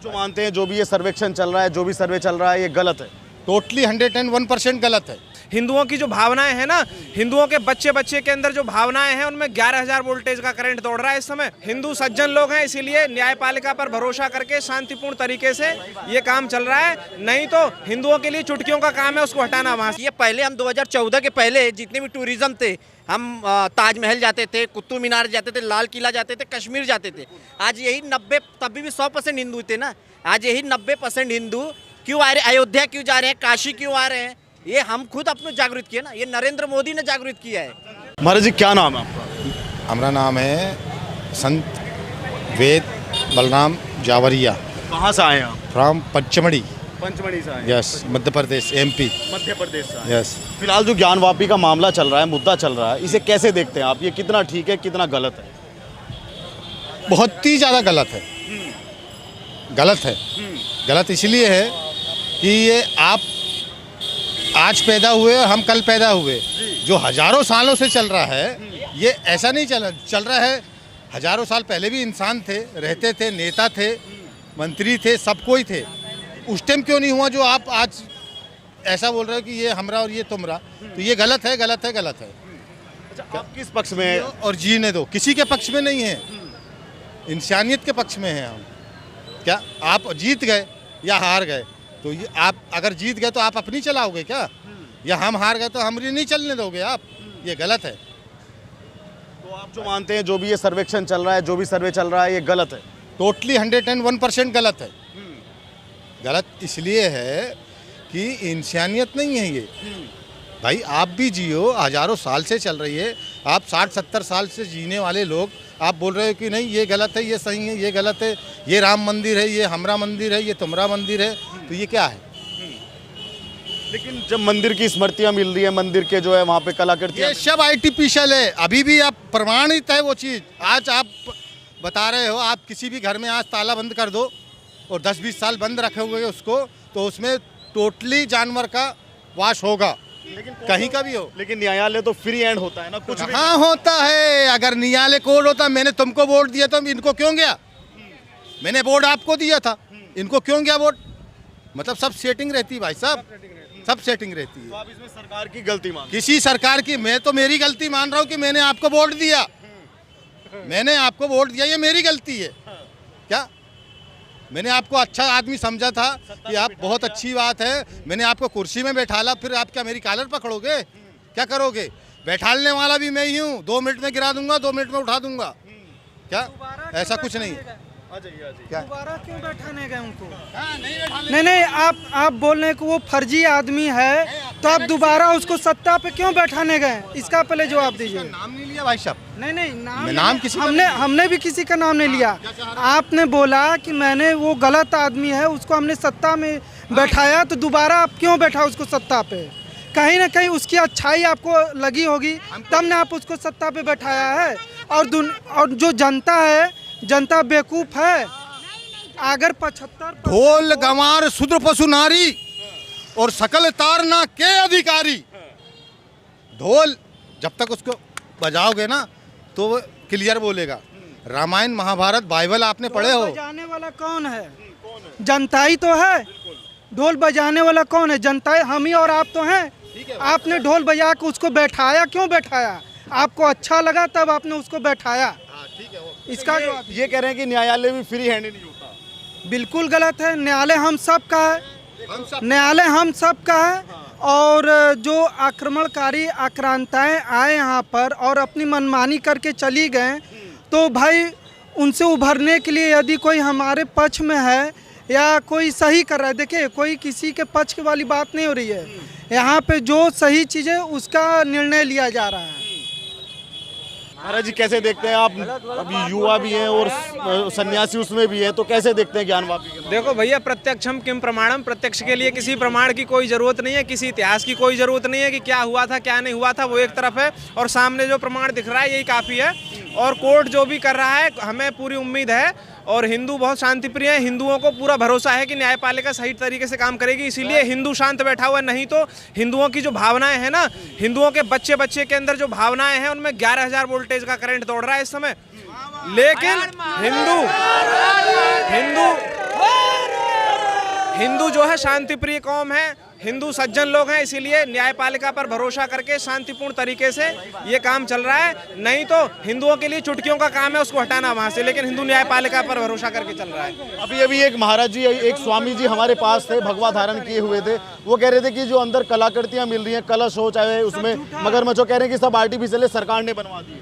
जो मानते हैं जो भी ये सर्वेक्षण चल रहा है, जो भी सर्वे चल रहा है, ये गलत है? टोटली 101% गलत है। हिंदुओं की जो भावनाएं हैं ना, हिंदुओं के बच्चे बच्चे के अंदर जो भावनाएं हैं उनमें 11,000 वोल्टेज का करंट दौड़ रहा है इस समय। हिंदू सज्जन लोग हैं, इसीलिए न्यायपालिका पर भरोसा करके शांतिपूर्ण तरीके से ये काम चल रहा है। नहीं तो हिंदुओं के लिए चुटकियों का काम है उसको हटाना वहाँ से। ये पहले हम 2014 के पहले जितने भी टूरिज्म थे, हम ताजमहल जाते थे, कुतुब मीनार जाते थे, लाल किला जाते थे, कश्मीर जाते थे। आज यही 90, तभी भी 100% हिंदू थे ना, आज यही 90% हिंदू क्यों आ रहे, अयोध्या क्यों जा रहे हैं, काशी क्यों आ रहे हैं? ये हम खुद अपने जागृत किए ना, ये नरेंद्र मोदी ने जागृत किया है। महाराज जी क्या नाम है आपका? हमारा नाम है संत वेद बलराम जावरिया। कहाँ से आए हैं आप? फ्रॉम पचमढ़ी। पंचमढ़ी से आए हैं? Yes, Madhya Pradesh, MP। मध्य प्रदेश से आए हैं। यस। फिलहाल जो ज्ञानवापी का मामला चल रहा है, मुद्दा चल रहा है, इसे कैसे देखते हैं आप? ये कितना ठीक है, कितना गलत है? बहुत ही ज़्यादा गलत है। गलत है। गलत इसलिए है कि ये आप आज पैदा हुए और हम कल पैदा हुए, जो हजारों सालों से चल रहा है, ये ऐसा नहीं चल रहा है। हजारों साल पहले भी इंसान थे, रहते थे, नेता थे, मंत्री थे, सब कोई थे। उस टाइम क्यों नहीं हुआ जो आप आज ऐसा बोल रहे हो कि ये हमरा और ये तुमरा? तो ये गलत है, गलत है, गलत है। अच्छा, आप किस पक्ष में हैं? और जीने दो, किसी के पक्ष में नहीं है, इंसानियत के पक्ष में हैं हम। क्या आप जीत गए या हार गए? तो ये आप अगर जीत गए तो आप अपनी चलाओगे क्या, या हम हार गए तो हमारी नहीं चलने दोगे आप? ये गलत है। तो आप जो मानते हैं जो भी ये सर्वेक्षण चल रहा है, जो भी सर्वे चल रहा है, ये गलत है? टोटली 101% गलत है। गलत इसलिए है कि इंसानियत नहीं है ये। भाई आप भी जियो, हजारों साल से चल रही है, आप 60-70 साल से जीने वाले लोग, आप बोल रहे हो कि नहीं ये गलत है, ये सही है, ये गलत है, ये राम मंदिर है, ये हमरा मंदिर है, ये तुमरा मंदिर है, तो ये क्या है? लेकिन जब मंदिर की स्मृतियां मिल रही है, मंदिर के जो है वहाँ पे कलाकृतियां, ये सब आर्टिफिशियल है। अभी भी आप प्रमाणित है वो चीज़। आज आप बता रहे हो, आप किसी भी घर में आज ताला बंद कर दो और 10-20 साल बंद रखे हुए उसको, तो उसमें टोटली जानवर का वाश होगा, लेकिन कहीं का भी हो। लेकिन न्यायालय तो फ्री एंड होता है ना, कुछ भी। हाँ होता है। अगर न्यायालय कोर्ट होता, मैंने तुमको वोट दिया तो इनको क्यों गया? मैंने वोट आपको दिया था, इनको क्यों गया वोट? मतलब सब सेटिंग रहती है भाई साहब, सब सेटिंग रहती है। तो आप इसमें सरकार की गलती मान? किसी सरकार की, मैं तो मेरी गलती मान रहा हूँ कि मैंने आपको वोट दिया, मैंने आपको वोट दिया, ये मेरी गलती है क्या? मैंने आपको अच्छा आदमी समझा था कि आप बहुत अच्छी बात है, मैंने आपको कुर्सी में बैठाला, फिर आप क्या मेरी कॉलर पकड़ोगे? क्या करोगे? बैठालने वाला भी मैं ही हूँ, 2 मिनट में गिरा दूंगा, 2 मिनट में उठा दूंगा। क्या ऐसा कुछ नहीं है? क्या दोबारा क्यों बैठाने गए उनको? नहीं नहीं, आप बोल रहे हैं कि वो फर्जी आदमी है, तो आप दोबारा उसको सत्ता पे क्यों बैठाने गए? इसका पहले जवाब दीजिए। नाम नहीं लिया भाई साहब। नहीं, नाम किसी का हमने भी किसी का नाम नहीं लिया। आपने बोला कि मैंने वो गलत आदमी है, उसको हमने सत्ता में बैठाया, तो दोबारा आप क्यों बैठा उसको सत्ता पे? कहीं ना कहीं उसकी अच्छाई आपको लगी होगी, तब ने आप उसको सत्ता पे बैठाया है। और जो जनता है, जनता बेवकूफ है। अगर 75 ढोल गंवार शूद्र पशु नारी और सकल तारना के अधिकारी, ढोल जब तक उसको बजाओगे ना तो वो क्लियर बोलेगा। रामायण महाभारत बाइबल आपने पढ़े हो? बजाने वाला कौन है? जनता ही तो है। ढोल बजाने वाला कौन है? जनता, हम ही और आप तो हैं। आपने ढोल बजा के उसको बैठाया, क्यों बैठाया? आपको अच्छा लगा तब आपने उसको बैठाया। इसका ये कह रहे हैं कि न्यायालय भी फ्री हैंड नहीं होता। बिल्कुल गलत है। न्यायालय हम सब का है, न्यायालय हम सब का है। और जो आक्रमणकारी आक्रांताएं आए यहाँ पर और अपनी मनमानी करके चली गए, तो भाई उनसे उभरने के लिए यदि कोई हमारे पक्ष में है या कोई सही कर रहा है, देखिए कोई किसी के पक्ष वाली बात नहीं हो रही है। यहाँ पे जो सही चीज़ है उसका निर्णय लिया जा रहा है। महाराज जी कैसे देखते हैं आप? अभी युवा भी हैं और सन्यासी उसमें भी है, तो कैसे देखते हैं ज्ञानवापी के? देखो भैया, प्रत्यक्षम किम प्रमाणम, प्रत्यक्ष के लिए किसी प्रमाण की कोई ज़रूरत नहीं है, किसी इतिहास की कोई ज़रूरत नहीं है कि क्या हुआ था क्या नहीं हुआ था, वो एक तरफ है, और सामने जो प्रमाण दिख रहा है यही काफ़ी है। और कोर्ट जो भी कर रहा है, हमें पूरी उम्मीद है, और हिंदू बहुत शांतिप्रिय हैं, हिंदुओं को पूरा भरोसा है कि न्यायपालिका सही तरीके से काम करेगी, इसीलिए हिंदू शांत बैठा हुआ है। नहीं तो हिंदुओं की जो भावनाएं हैं ना, हिंदुओं के बच्चे बच्चे के अंदर जो भावनाएं हैं उनमें 11,000 वोल्टेज का करंट दौड़ रहा है इस समय। लेकिन हिंदू हिंदू जो है शांति प्रिय कौम है, हिंदू सज्जन लोग हैं, इसीलिए न्यायपालिका पर भरोसा करके शांतिपूर्ण तरीके से ये काम चल रहा है। नहीं तो हिंदुओं के लिए चुटकियों का काम है उसको हटाना वहाँ से, लेकिन हिंदू न्यायपालिका पर भरोसा करके चल रहा है। अभी एक महाराज जी, एक स्वामी जी हमारे पास थे, भगवा धारण किए हुए थे। वो कह रहे थे कि जो अंदर कलाकृतियाँ मिल रही हैं, कलश हो चाहे उसमें मगरमच्छ हो, कह रहे हैं कि सब आर्टिफिशियल है, सरकार ने बनवा दिए।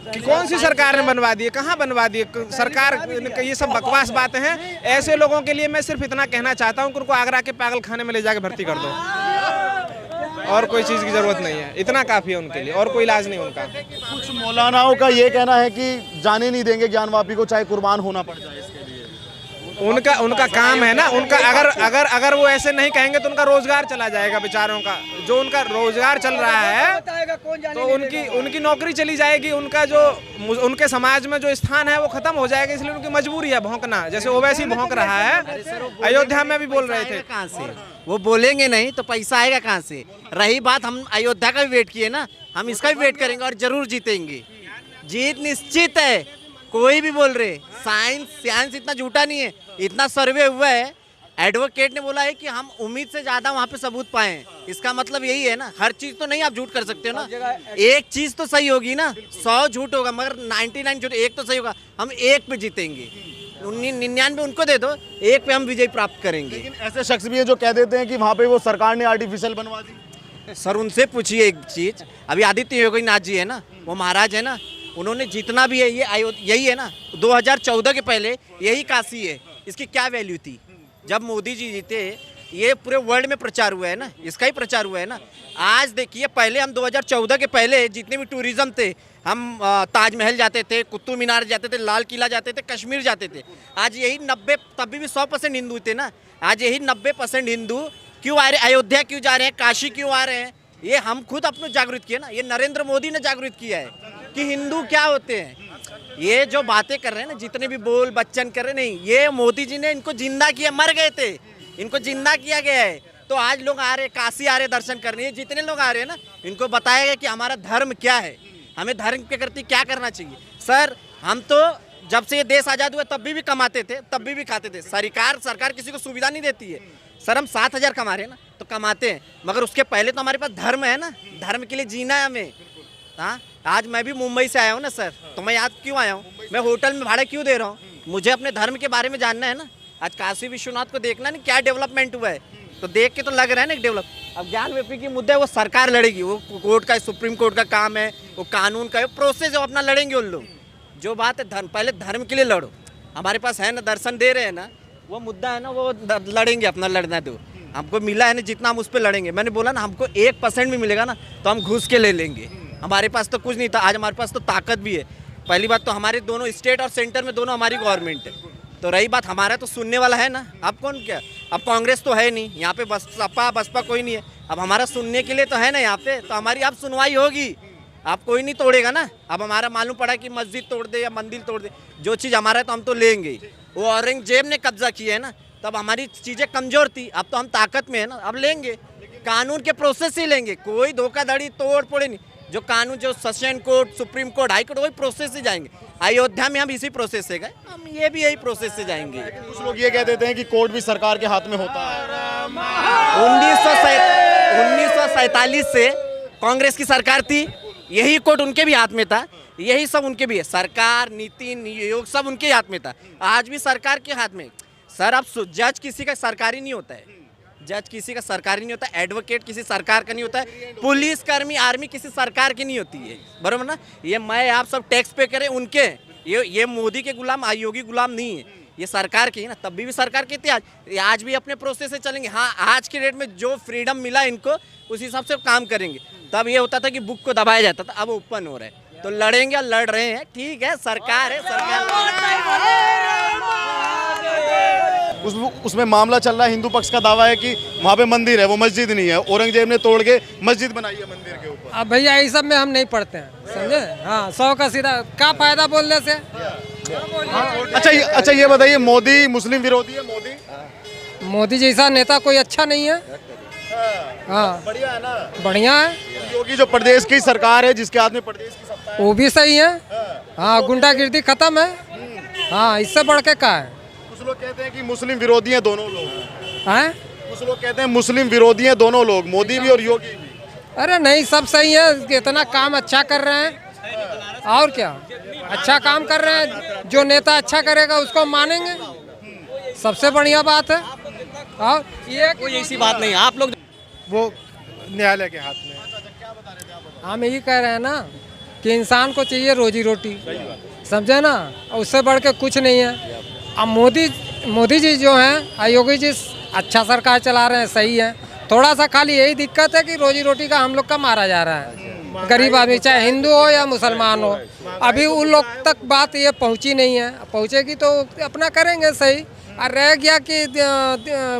कि कौन सी सरकार ने बनवा दिए, कहाँ बनवा दिए सरकार, ये सब बकवास बातें हैं। ऐसे लोगों के लिए मैं सिर्फ इतना कहना चाहता हूँ कि उनको आगरा के पागल खाने में ले जाके भर्ती कर दो, और कोई चीज़ की ज़रूरत नहीं है, इतना काफ़ी है उनके लिए, और कोई इलाज नहीं उनका। कुछ मौलानाओं का ये कहना है कि जाने नहीं देंगे ज्ञानवापी को, चाहे कुर्बान होना पड़ जाए इसके लिए। उनका काम है ना, उनका अगर वो ऐसे नहीं कहेंगे तो उनका रोजगार चला जाएगा बेचारों का। जो उनका रोजगार चल रहा है तो उनकी नौकरी चली जाएगी, उनका जो उनके समाज में जो स्थान है वो खत्म हो जाएगा। इसलिए उनकी मजबूरी है भौंकना, जैसे ओवैसी भौंक रहा है। अयोध्या में भी बोल रहे थे, कहाँ से वो बोलेंगे नहीं तो पैसा आएगा कहाँ से। रही बात, हम अयोध्या का भी वेट किए ना, हम इसका भी वेट करेंगे और जरूर जीतेंगे। जीत निश्चित है, कोई भी बोल रहे। साइंस इतना झूठा नहीं है, इतना सर्वे हुआ है, एडवोकेट ने बोला है कि हम उम्मीद से ज्यादा वहाँ पे सबूत पाए। इसका मतलब यही है ना, हर चीज तो नहीं आप झूठ कर सकते हो ना। एक चीज तो सही होगी ना, 100 झूठ होगा मगर 99 झूठ, एक तो सही होगा। हम एक पे जीतेंगे, 99 उनको दे दो, एक पे हम विजय प्राप्त करेंगे। लेकिन ऐसे शख्स भी है जो कह देते हैं कि वहाँ पे वो सरकार ने आर्टिफिशियल बनवा दी। सर उनसे पूछिए एक चीज, अभी आदित्य योगी नाथ जी है ना, वो महाराज है ना, उन्होंने जितना भी है ये यही है ना, 2014 के पहले यही काशी है। इसकी क्या वैल्यू थी जब मोदी जी जीते? ये पूरे वर्ल्ड में प्रचार हुआ है ना, इसका ही प्रचार हुआ है ना। आज देखिए, पहले हम 2014 के पहले जितने भी टूरिज्म थे, हम ताजमहल जाते थे, कुतुब मीनार जाते थे, लाल किला जाते थे, कश्मीर जाते थे। आज यही 90, तभी भी 100% हिंदू थे ना, आज यही 90% हिंदू क्यों आ रहे, अयोध्या क्यों जा रहे हैं, काशी क्यों आ रहे हैं? ये हम खुद अपने जागृत किए ना, ये नरेंद्र मोदी ने जागृत किया है कि हिंदू क्या होते हैं। ये जो बातें कर रहे हैं ना, जितने भी बोल बच्चन कर रहे, नहीं, ये मोदी जी ने इनको जिंदा किया, मर गए थे, इनको जिंदा किया गया है। तो आज लोग आ रहे, काशी आ रहे दर्शन करने, ये जितने लोग आ रहे हैं ना, इनको बताया गया कि हमारा धर्म क्या है, हमें धर्म के प्रति क्या करना चाहिए। सर हम तो जब से ये देश आज़ाद हुआ तब भी कमाते थे, तब भी खाते थे। सरकार किसी को सुविधा नहीं देती है। सर हम 7,000 कमा रहे हैं ना, तो कमाते हैं, मगर उसके पहले तो हमारे पास धर्म है ना, धर्म के लिए जीना है हमें। हाँ, आज मैं भी मुंबई से आया हूँ ना सर, तो मैं याद क्यों आया हूँ, मैं होटल में भाड़ा क्यों दे रहा हूँ? मुझे अपने धर्म के बारे में जानना है ना। आज काशी विश्वनाथ को देखना नहीं क्या डेवलपमेंट हुआ है, तो देख के तो लग रहा है ना डेवलप। अब ज्ञानवापी की मुद्दा है, वो सरकार लड़ेगी, वो कोर्ट का, सुप्रीम कोर्ट का काम है, वो कानून का प्रोसेस है, अपना लड़ेंगे उन लोग। जो बात है धर्म, पहले धर्म के लिए लड़ो। हमारे पास है ना, दर्शन दे रहे हैं ना, वो मुद्दा है ना, वो लड़ेंगे, अपना लड़ना दो। हमको मिला है ना, जितना हम उस पर लड़ेंगे। मैंने बोला ना, हमको 1% भी मिलेगा ना तो हम घुस के ले लेंगे। हमारे पास तो कुछ नहीं था, आज हमारे पास तो ताकत भी है। पहली बात तो हमारे दोनों स्टेट और सेंटर में दोनों हमारी गवर्नमेंट है। तो रही बात, हमारा तो सुनने वाला है ना। अब कौन क्या, अब कांग्रेस तो है नहीं यहाँ पे, बसपा कोई नहीं है। अब हमारा सुनने के लिए तो है ना यहाँ पे, तो हमारी अब सुनवाई होगी। आप कोई नहीं तोड़ेगा ना। अब हमारा मालूम पड़ा कि मस्जिद तोड़ दे या मंदिर तोड़ दे, जो चीज़ हमारा है तो हम तो लेंगे ही। वो औरंगजेब ने कब्जा किया है ना, तब हमारी चीज़ें कमज़ोर थी, अब तो हम ताकत में है ना, अब लेंगे। कानून के प्रोसेस ही लेंगे, कोई धोखाधड़ी तोड़ फोड़े नहीं। जो कानून, जो session court, supreme court, high court, वही प्रोसेस से जाएंगे। अयोध्या में हम इसी प्रोसेस से गए, हम ये भी यही प्रोसेस से जाएंगे। कुछ लोग ये कह देते हैं कि कोर्ट भी सरकार के हाथ में होता है। 1947 से कांग्रेस की सरकार थी, यही कोर्ट उनके भी हाथ में था, यही सब उनके भी है। सरकार, नीति, नियोग सब उनके हाथ में था, आज भी सरकार के हाथ में। सर अब जज किसी का सरकारी नहीं होता है, जज किसी का सरकारी नहीं होता, एडवोकेट किसी सरकार का नहीं होता है, पुलिस कर्मी, आर्मी किसी सरकार की नहीं होती है, बराबर ना। ये मैं आप सब टैक्स पे करें उनके, ये मोदी के गुलाम, योगी गुलाम नहीं है, ये सरकार की है ना। तब भी सरकार के थे, आज भी अपने प्रोसेस से चलेंगे। हाँ, आज के डेट में जो फ्रीडम मिला इनको, उस हिसाब से काम करेंगे। तब ये होता था कि बुक को दबाया जाता था, अब ओपन हो रहा है, तो लड़ेंगे और लड़ रहे हैं। ठीक है, सरकार है, सरकार। उसमें मामला चल रहा है, हिंदू पक्ष का दावा है कि वहाँ पे मंदिर है, वो मस्जिद नहीं है, औरंगजेब ने तोड़ के मस्जिद बनाई है मंदिर के ऊपर। अब भैया ये सब में हम नहीं पढ़ते हैं, समझे। हाँ, 100 का सीधा, क्या फायदा बोलने से। अच्छा ये बताइए, मोदी मुस्लिम विरोधी है? मोदी जैसा नेता कोई अच्छा नहीं है। हाँ, बढ़िया है ना, बढ़िया है। योगी जो प्रदेश की सरकार है, जिसके हाथ में प्रदेश की सत्ता है, वो भी सही है। हाँ, गुंडागिर्दी खत्म है। हाँ, इससे बढ़ के क्या है। कुछ लोग कहते हैं कि मुस्लिम विरोधी हैं दोनों लोग। हैं? कुछ लोग कहते हैं मुस्लिम विरोधी हैं दोनों लोग, मोदी भी और योगी भी। अरे नहीं, सब सही है, इतना काम अच्छा कर रहे हैं और क्या, अच्छा काम कर रहे हैं। जो नेता अच्छा करेगा उसको मानेंगे, सबसे बढ़िया बात है। और ये कोई ऐसी बात नहीं, आप लोग वो न्यायालय के हाथ में। हम यही कह रहे हैं ना कि इंसान को चाहिए रोजी रोटी, समझे ना, और उससे बढ़ के कुछ नहीं है। अब मोदी जी जो हैं, योगी जी अच्छा सरकार चला रहे हैं, सही है। थोड़ा सा खाली यही दिक्कत है कि रोजी रोटी का हम लोग का मारा जा रहा है, गरीब आदमी, चाहे हिंदू हो या मुसलमान हो। अभी उन लोग तक बात ये पहुंची नहीं है, पहुंचेगी तो अपना करेंगे सही। और रह गया कि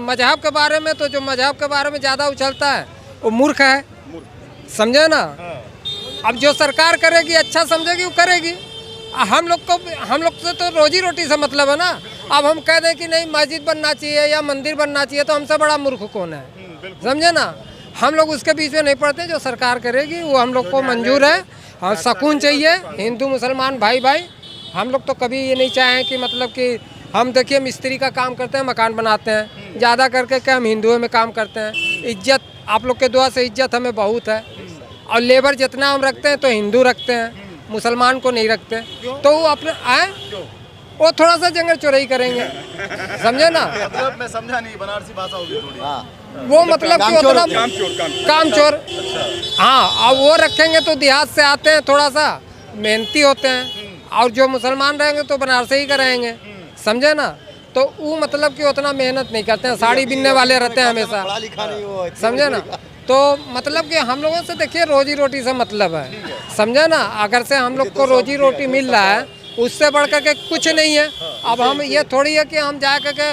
मजहब के बारे में, तो जो मजहब के बारे में ज़्यादा उछलता है वो मूर्ख है, समझे ना। अब जो सरकार करेगी, अच्छा समझेगी, वो करेगी। हम लोग से तो रोजी रोटी से मतलब है ना। अब हम कह दें कि नहीं मस्जिद बनना चाहिए या मंदिर बनना चाहिए, तो हमसे बड़ा मूर्ख कौन है, समझे ना। हम लोग उसके बीच में नहीं पड़ते, जो सरकार करेगी वो हम लोग को मंजूर है। और सुकून चाहिए, हिंदू मुसलमान भाई भाई। हम लोग तो कभी ये नहीं चाहें कि मतलब कि हम देखिए मिस्त्री का काम करते हैं, मकान बनाते हैं, ज़्यादा करके क्या हम हिंदुओं में काम करते हैं। इज्जत आप लोग के दुआ से इज्जत हमें बहुत है। और लेबर जितना हम रखते हैं तो हिंदू रखते हैं, मुसलमान को नहीं रखते। तो वो अपने आए, वो थोड़ा सा जंगल चोरी करेंगे, समझे ना। मतलब मैं समझा नहीं, बनारसी भाषा होगी थोड़ी। वो मतलब कि उतना काम चोर, हाँ। अब वो रखेंगे तो देहात से आते हैं, थोड़ा सा मेहनती होते हैं। और जो मुसलमान रहेंगे तो बनारसी ही कराएंगे, समझे ना। तो वो मतलब कि उतना मेहनत नहीं करते हैं, साड़ी बिनने वाले रहते हैं हमेशा, समझे ना। तो मतलब कि हम लोगों से देखिए रोजी रोटी से मतलब है, समझे ना। अगर से हम लोग को रोजी रोटी मिल रहा है, उससे बढ़ कर के कुछ नहीं है। अब हम ये थोड़ी है कि हम जा करके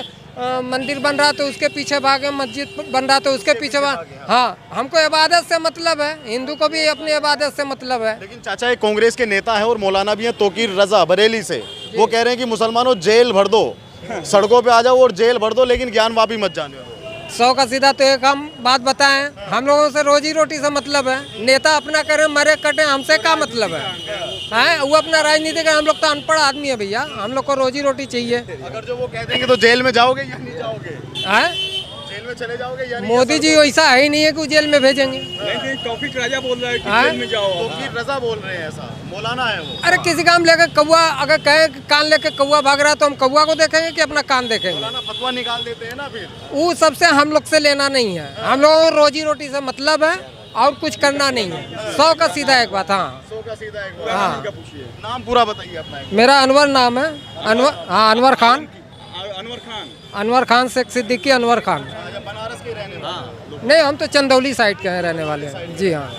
मंदिर बन रहा तो उसके पीछे भागे, मस्जिद बन रहा तो उसके पीछे हाँ, हमको इबादत से मतलब है, हिंदू को भी अपनी इबादत से मतलब है। लेकिन चाचा एक कांग्रेस के नेता है और मौलाना भी हैं, तोकीर रजा बरेली से, वो कह रहे हैं कि मुसलमानों जेल भर दो, सड़कों पे आ जाओ और जेल भर दो, लेकिन ज्ञान वापी मत जाने दो। 100 का सीधा तो एक हम बात बताएं, हम लोगों से रोजी रोटी से मतलब है। नेता अपना करे, मरे कटे, हमसे क्या मतलब है? वो अपना राजनीति का, हम लोग तो अनपढ़ आदमी है भैया, हम लोग को रोजी रोटी चाहिए। अगर जो वो कह देंगे तो जेल में जाओगे या नहीं जाओगे? जेल में चले जाओगे या नहीं? मोदी जी ऐसा है ही नहीं है कि वो जेल में भेजेंगे। नहीं, तौफीक राजा बोल रहा है कि जेल में जाओ। तौकीर रजा बोल रहे हैं, ऐसा मौलाना है वो। अरे किसी काम लेकर कौवा, अगर कहे कि कान लेकर कौवा भाग रहा है तो हम कौवा को देखेंगे कि अपना कान देखेंगे? मौलाना फतवा निकाल देते हैं ना फिर। वो सबसे हम लोग से लेना नहीं है, हम लोगों को रोजी रोटी से मतलब है और कुछ करना नहीं है। 100 का सीधा एक बात। हाँ, 100 का सीधा एक बार। हाँ। नाम पूरा बताइए अपना। मेरा अनवर नाम है, अनवर, हाँ अनवर खान। अनवर खान। अनवर खान शेख सिद्दीकी अनवर खान। बनारस के रहने वाले? नहीं, हम तो चंदौली साइड के हैं रहने वाले हैं। जी हाँ।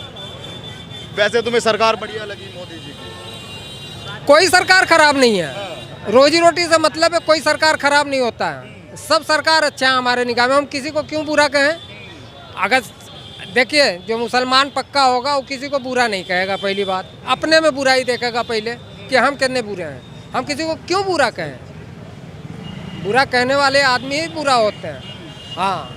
वैसे तुम्हें सरकार बढ़िया लगी मोदी जी की? कोई सरकार खराब नहीं है, रोजी रोटी से मतलब है, कोई सरकार खराब नहीं होता है। सब सरकार अच्छा है हमारे निगाह में, हम किसी को क्यों बुरा कहें। अगर देखिए जो मुसलमान पक्का होगा वो किसी को बुरा नहीं कहेगा, पहली बात अपने में बुराई देखेगा पहले कि हम कितने बुरे हैं। हम किसी को क्यों बुरा कहें, बुरा कहने वाले आदमी ही बुरा होते हैं। हाँ